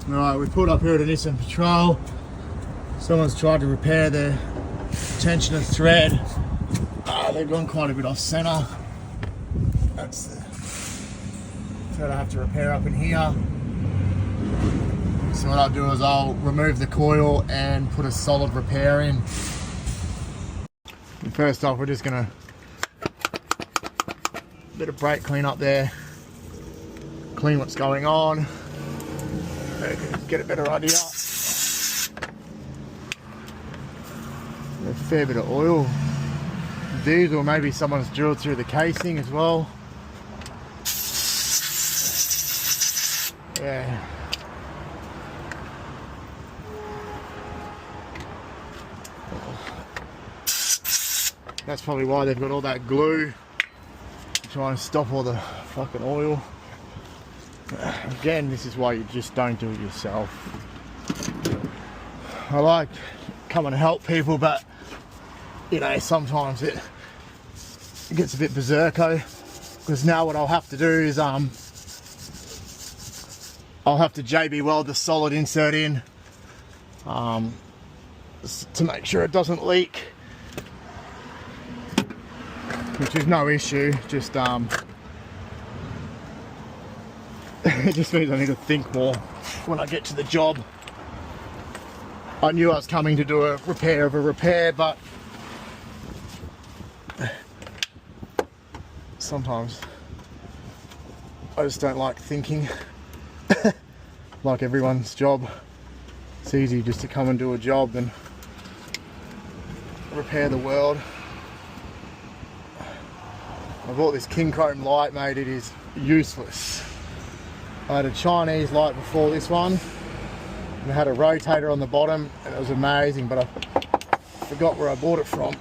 Alright, we pulled up here at a Nissan Patrol. Someone's tried to repair their tensioner thread. They've gone quite a bit off centre. That's the thread I have to repair up in here. So what I'll do is I'll remove the coil and put a solid repair in. And first off, we're just gonna bit of brake clean up there, clean what's going on, get a better idea. A fair bit of oil, diesel, maybe someone's drilled through the casing as well. Yeah. That's probably why they've got all that glue to try and stop all the fucking oil. Again, this is why you just don't do it yourself. I like coming to help people, but you know, sometimes it gets a bit berserko, because now what I'll have to do is I'll have to JB weld the solid insert in to make sure it doesn't leak, which is no issue. Just it just means I need to think more when I get to the job. I knew I was coming to do a repair of a repair, but sometimes I just don't like thinking. Like everyone's job, it's easy just to come and do a job than repair the world. I bought this king chrome light, mate. It is useless. I had a Chinese light before this one, and it had a rotator on the bottom, and it was amazing, but I forgot where I bought it from.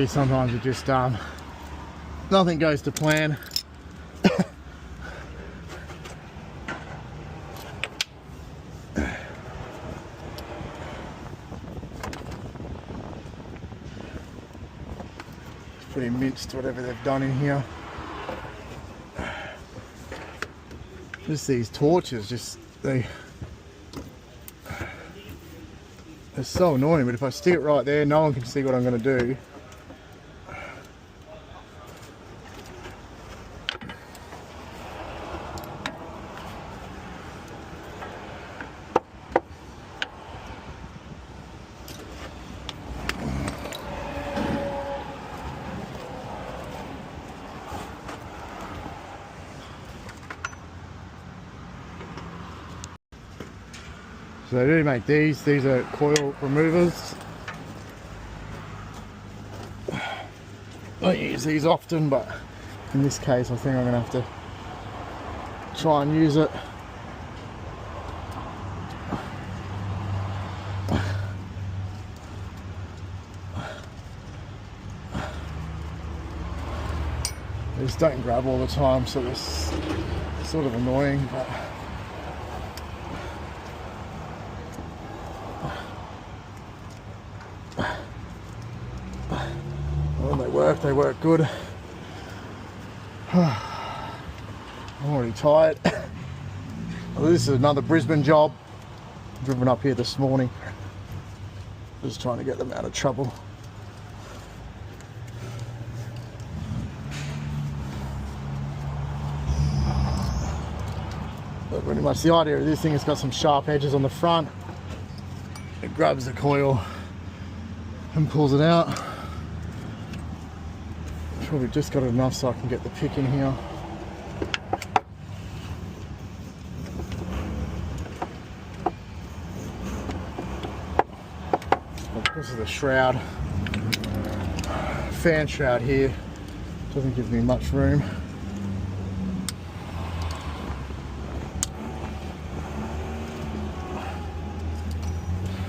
Sometimes it just nothing goes to plan. It's pretty minced whatever they've done in here. Just these torches, just they're so annoying, but if I stick it right there, no one can see what I'm going to do. So they do make these are coil removers. I don't use these often, but in this case I think I'm going to have to try and use it. They just don't grab all the time, so it's sort of annoying, but when they work good. I'm already tired. Well, this is another Brisbane job. Driven up here this morning, just trying to get them out of trouble. But pretty much the idea of this thing, it's got some sharp edges on the front. It grabs the coil and pulls it out. Probably just got it enough so I can get the pick in here. This is the shroud, fan shroud here. Doesn't give me much room.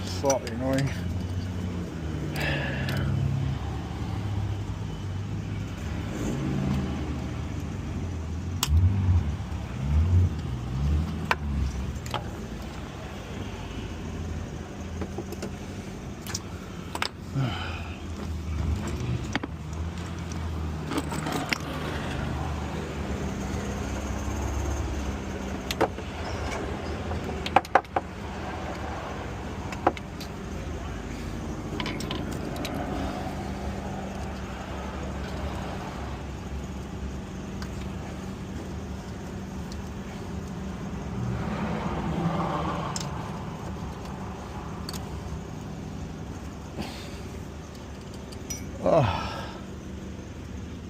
Slightly annoying.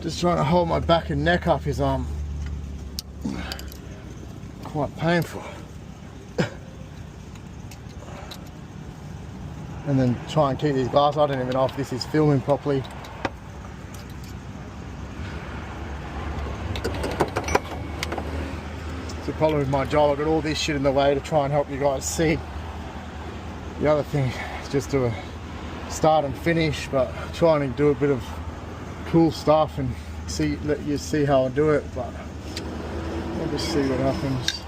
Just trying to hold my back and neck up is quite painful. And then try and keep these glasses. I don't even know if this is filming properly. It's the problem with my job. I've got all this shit in the way to try and help you guys see. The other thing is just do a start and finish, but trying to do a bit of cool stuff and let you see how I do it. But I'll just see what happens.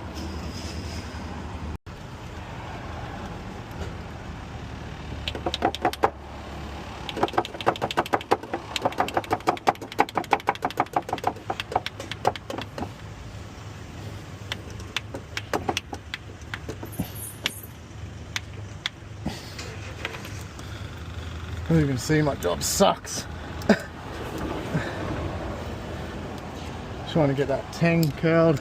As you can see, my job sucks. Trying to get that tang curled.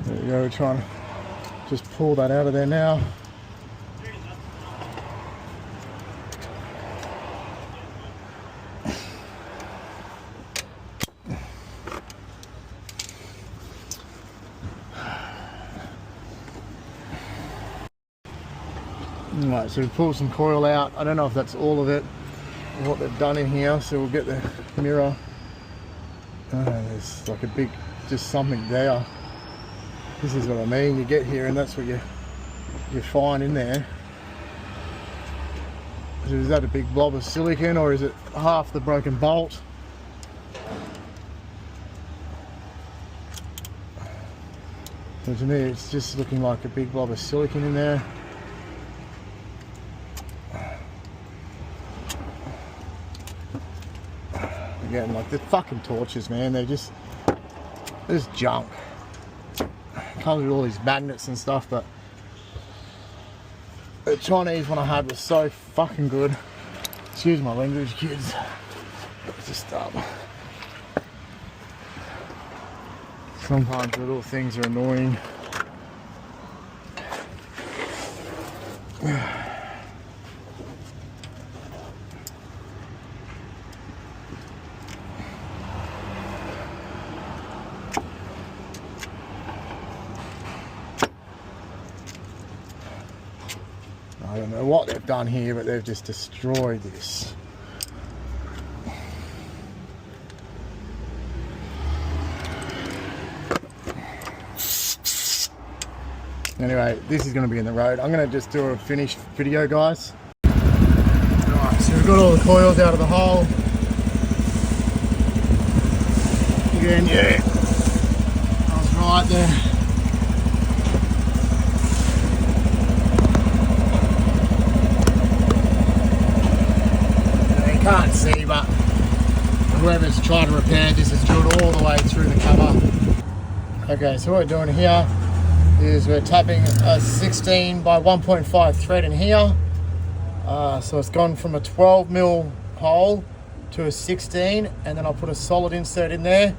There we go, we're trying to just pull that out of there now. Right, so we pulled some coil out. I don't know if that's all of it, or what they've done in here. So we'll get the mirror. There's like a big, just something there. This is what I mean. You get here and that's what you find in there. So is that a big blob of silicon, or is it half the broken bolt? So to me, it's just looking like a big blob of silicon in there. Again, like the fucking torches, man, they're just junk. Comes with all these magnets and stuff, but the Chinese one I had was so fucking good. Excuse my language, kids. It's just sometimes the little things are annoying. I don't know what they've done here, but they've just destroyed this. Anyway, this is going to be in the road. I'm going to just do a finished video, guys. Alright, so we've got all the coils out of the hole. Again, yeah, I was right there. Can't see, but whoever's trying to repair this has drilled all the way through the cover. Okay, so what we're doing here is we're tapping a 16 by 1.5 thread in here. So it's gone from a 12mm hole to a 16, and then I'll put a solid insert in there,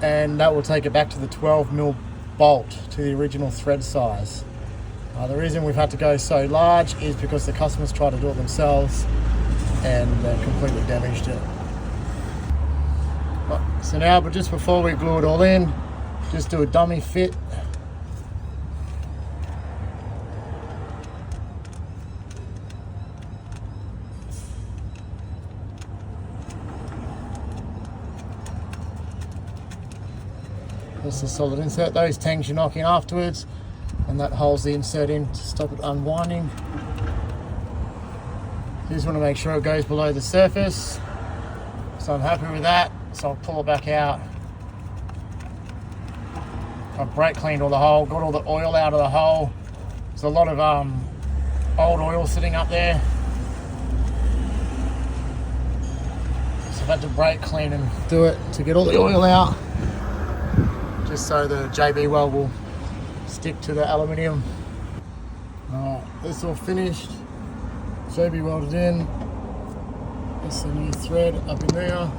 and that will take it back to the 12mm bolt to the original thread size. The reason we've had to go so large is because the customers tried to do it themselves and completely damaged it. So now, but just before we glue it all in, just do a dummy fit. That's the solid insert. Those tangs you're knocking afterwards, and that holds the insert in to stop it unwinding. You just want to make sure it goes below the surface. So I'm happy with that, so I'll pull it back out. I've brake cleaned all the hole, got all the oil out of the hole. There's a lot of old oil sitting up there. So I've had to brake clean and do it to get all the oil out, just so the JB weld will stick to the aluminium. Alright, this all finished. JB welded in. There's the new thread up in there.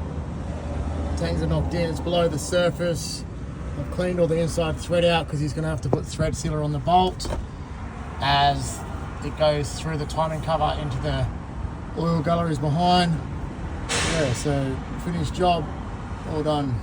Tangs are knocked in, it's below the surface. I've cleaned all the inside thread out because he's going to have to put thread sealer on the bolt as it goes through the timing cover into the oil galleries behind. Yeah, so finished job, all done.